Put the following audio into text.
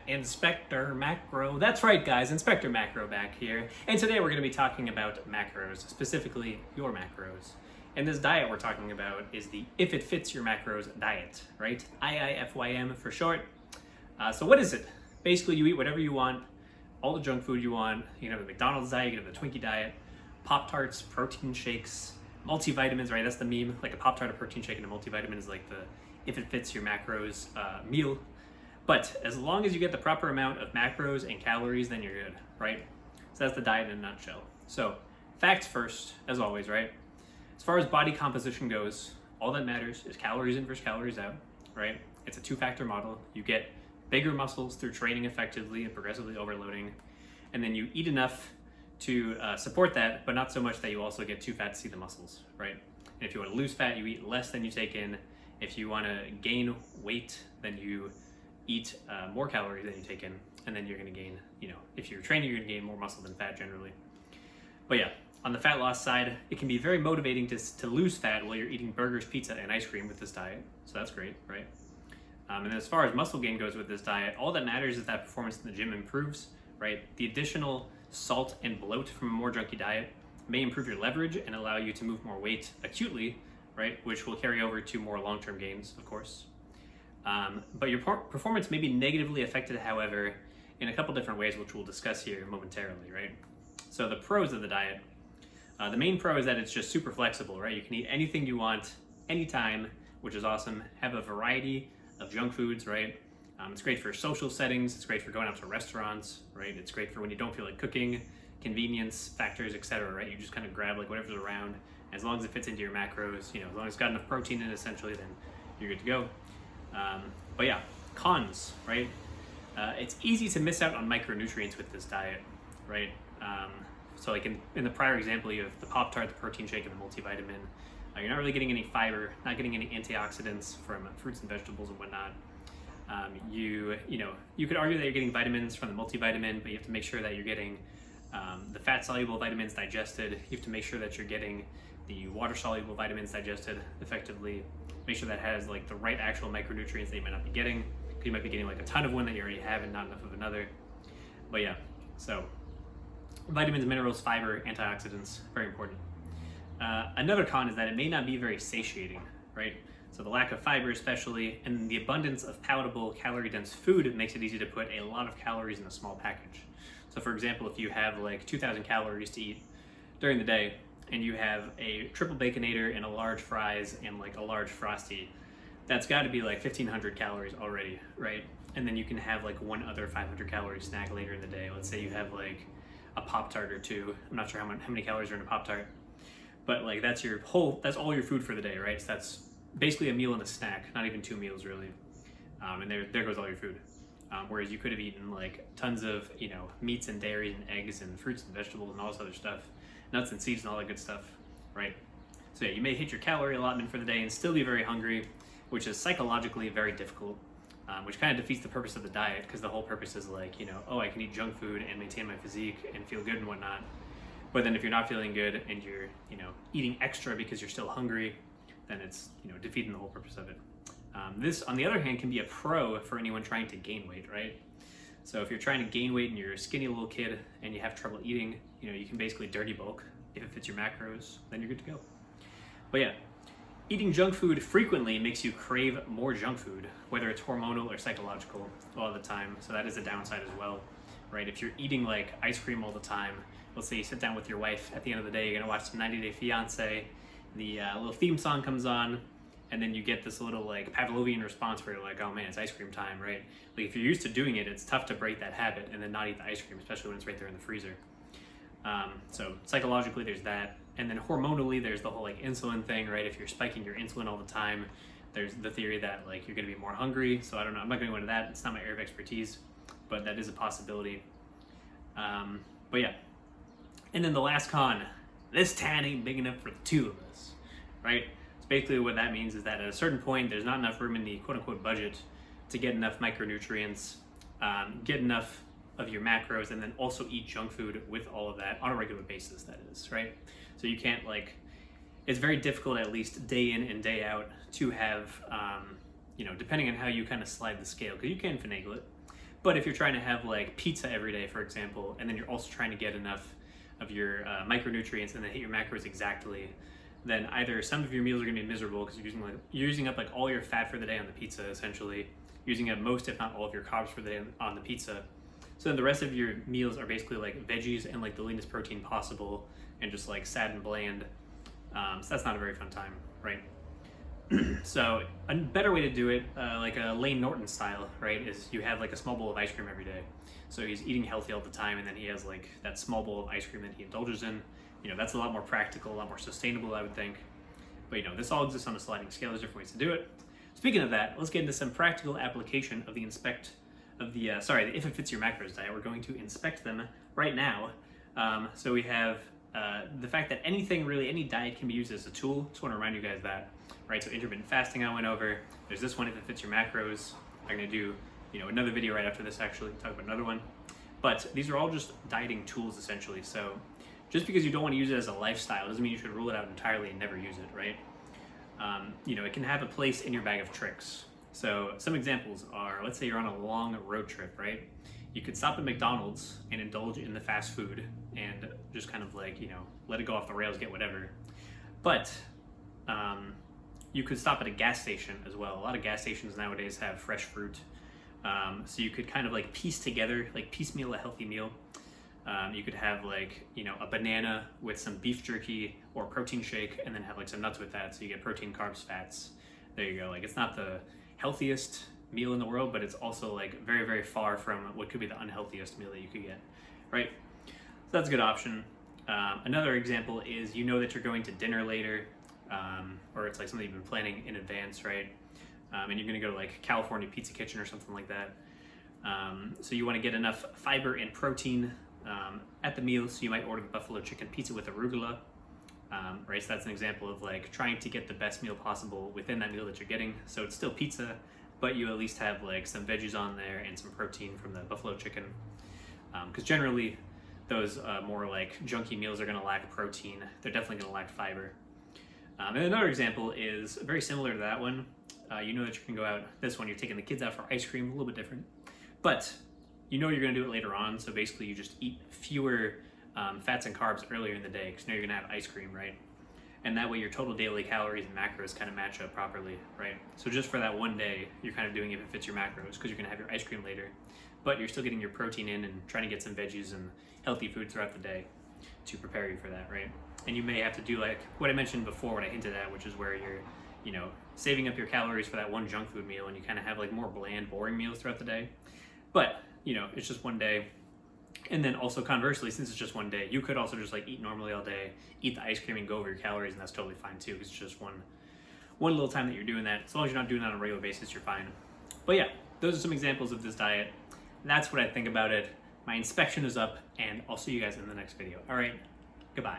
Inspector Macro. That's right, guys. Inspector Macro back here. And today we're going to be talking about macros, specifically your macros. And this diet we're talking about is the If It Fits Your Macros diet, right? IIFYM for short. So what is it? Basically, you eat whatever you want, all the junk food you want. You can have the McDonald's diet, you can have the Twinkie diet, Pop-Tarts, protein shakes, multivitamins, right? That's the meme. Like a Pop-Tart, a protein shake, and a multivitamin is like the If It Fits Your Macros meal. But as long as you get the proper amount of macros and calories, then you're good, right? So that's the diet in a nutshell. So facts first, as always, right? As far as body composition goes, all that matters is calories in versus calories out, right? It's a two-factor model. You get bigger muscles through training effectively and progressively overloading, and then you eat enough to support that, but not so much that you also get too fat to see the muscles, right? And if you want to lose fat, you eat less than you take in. If you want to gain weight, then you eat more calories than you take in, and then you're going to gain, if you're training, you're going to gain more muscle than fat generally. But yeah, on the fat loss side, it can be very motivating to lose fat while you're eating burgers, pizza, and ice cream with this diet. So that's great, right? And as far as muscle gain goes with this diet, all that matters is that performance in the gym improves, right? The additional salt and bloat from a more junky diet may improve your leverage and allow you to move more weight acutely, right? Which will carry over to more long-term gains, of course. But your performance may be negatively affected, however, in a couple different ways, which we'll discuss here momentarily, right? So the pros of the diet. The main pro is that it's just super flexible, right? You can eat anything you want, anytime, which is awesome. Have a variety of junk foods, right? It's great for social settings. It's great for going out to restaurants, right? It's great for when you don't feel like cooking, convenience factors, etc., right? You just kind of grab like whatever's around. As long as it fits into your macros, as long as it's got enough protein in it, essentially, then you're good to go. But yeah, cons, right? It's easy to miss out on micronutrients with this diet, right? So like in the prior example, you have the Pop-Tart, the protein shake, and the multivitamin. You're not really getting any fiber, not getting any antioxidants from fruits and vegetables and whatnot. You could argue that you're getting vitamins from the multivitamin, but you have to make sure that you're getting the fat-soluble vitamins digested. You have to make sure that you're getting the water-soluble vitamins digested effectively. Make sure that has like the right actual micronutrients that you might not be getting, because you might be getting like a ton of one that you already have and not enough of another. But yeah, so vitamins, minerals, fiber, antioxidants, very important. Another con is that it may not be very satiating, right? So the lack of fiber especially, and the abundance of palatable calorie-dense food makes it easy to put a lot of calories in a small package. So for example, if you have like 2,000 calories to eat during the day, and you have a triple baconator and a large fries and like a large Frosty, that's got to be like 1,500 calories already, right? And then you can have like one other 500 calorie snack later in the day. Let's say you have like a Pop-Tart or two. I'm not sure how many calories are in a Pop-Tart, but like that's all your food for the day, right? So that's basically a meal and a snack, not even 2 meals really. And there goes all your food. Whereas you could have eaten like tons of, meats and dairy and eggs and fruits and vegetables and all this other stuff, nuts and seeds and all that good stuff, right? So yeah, you may hit your calorie allotment for the day and still be very hungry, which is psychologically very difficult, which kind of defeats the purpose of the diet, because the whole purpose is like, I can eat junk food and maintain my physique and feel good and whatnot. But then if you're not feeling good and you're, eating extra because you're still hungry, then it's, defeating the whole purpose of it. This, on the other hand, can be a pro for anyone trying to gain weight, right? So if you're trying to gain weight and you're a skinny little kid and you have trouble eating, you can basically dirty bulk. If it fits your macros, then you're good to go. But yeah, eating junk food frequently makes you crave more junk food, whether it's hormonal or psychological, all the time. So that is a downside as well, right? If you're eating like ice cream all the time, let's say you sit down with your wife at the end of the day, you're gonna watch some 90 Day Fiance, the little theme song comes on, and then you get this little like Pavlovian response where you're like, oh man, it's ice cream time, right? Like if you're used to doing it, it's tough to break that habit and then not eat the ice cream, especially when it's right there in the freezer. So psychologically there's that. And then hormonally there's the whole like insulin thing, right? If you're spiking your insulin all the time, there's the theory that like you're gonna be more hungry. So I don't know, I'm not gonna go into that. It's not my area of expertise, but that is a possibility. But yeah. And then the last con, this tan ain't big enough for the two of us, right? Basically what that means is that at a certain point, there's not enough room in the quote-unquote budget to get enough micronutrients, get enough of your macros, and then also eat junk food with all of that on a regular basis, that is, right? So you can't it's very difficult, at least day in and day out, to have depending on how you kind of slide the scale, because you can finagle it. But if you're trying to have like pizza every day, for example, and then you're also trying to get enough of your micronutrients and then hit your macros exactly, then either some of your meals are going to be miserable because you're using up like all your fat for the day on the pizza, essentially using up most, if not all, of your carbs for the day on the pizza. So then the rest of your meals are basically like veggies and like the leanest protein possible, and just like sad and bland. So that's not a very fun time, right? So a better way to do it, like a Lane Norton style, right, is you have like a small bowl of ice cream every day. So he's eating healthy all the time, and then he has like that small bowl of ice cream that he indulges in. That's a lot more practical, a lot more sustainable, I would think. But this all exists on a sliding scale. There's different ways to do it. Speaking of that, let's get into some practical application of the if it fits your macros diet. We're going to inspect them right now. So we have the fact that any diet can be used as a tool. Just want to remind you guys that, right? So intermittent fasting I went over. There's this one, if it fits your macros. I'm going to do another video right after this, actually, talk about another one. But these are all just dieting tools, essentially. So just because you don't want to use it as a lifestyle doesn't mean you should rule it out entirely and never use it, right? It can have a place in your bag of tricks. So some examples are, let's say you're on a long road trip, right? You could stop at McDonald's and indulge in the fast food and just kind of like, let it go off the rails, get whatever. But you could stop at a gas station as well. A lot of gas stations nowadays have fresh fruit. So you could kind of like piecemeal a healthy meal. You could have like, a banana with some beef jerky or protein shake, and then have like some nuts with that. So you get protein, carbs, fats. There you go. Like, it's not the healthiest meal in the world, but it's also like very, very far from what could be the unhealthiest meal that you could get, right? So that's a good option. Another example is, that you're going to dinner later, or it's like something you've been planning in advance, right? And you're going to go to like California Pizza Kitchen or something like that. So you want to get enough fiber and protein at the meal, so you might order the buffalo chicken pizza with arugula, right? So that's an example of like trying to get the best meal possible within that meal that you're getting. So it's still pizza, but you at least have like some veggies on there and some protein from the buffalo chicken, because generally those more like junky meals are going to lack protein. They're definitely going to lack fiber. And another example is very similar to that one. That you can go out. This one, you're taking the kids out for ice cream, a little bit different, but you're going to do it later on. So basically you just eat fewer fats and carbs earlier in the day, because now you're going to have ice cream, right? And that way your total daily calories and macros kind of match up properly, right? So just for that one day, you're kind of doing it if it fits your macros, because you're going to have your ice cream later, but you're still getting your protein in and trying to get some veggies and healthy food throughout the day to prepare you for that, right? And you may have to do like what I mentioned before, what I hinted at, which is where you're, saving up your calories for that one junk food meal, and you kind of have like more bland, boring meals throughout the day. But, it's just one day. And then also conversely, since it's just one day, you could also just like eat normally all day, eat the ice cream and go over your calories, and that's totally fine too, because it's just one little time that you're doing that. As long as you're not doing that on a regular basis, you're fine. But yeah, those are some examples of this diet. That's what I think about it. My inspection is up, and I'll see you guys in the next video. All right, goodbye.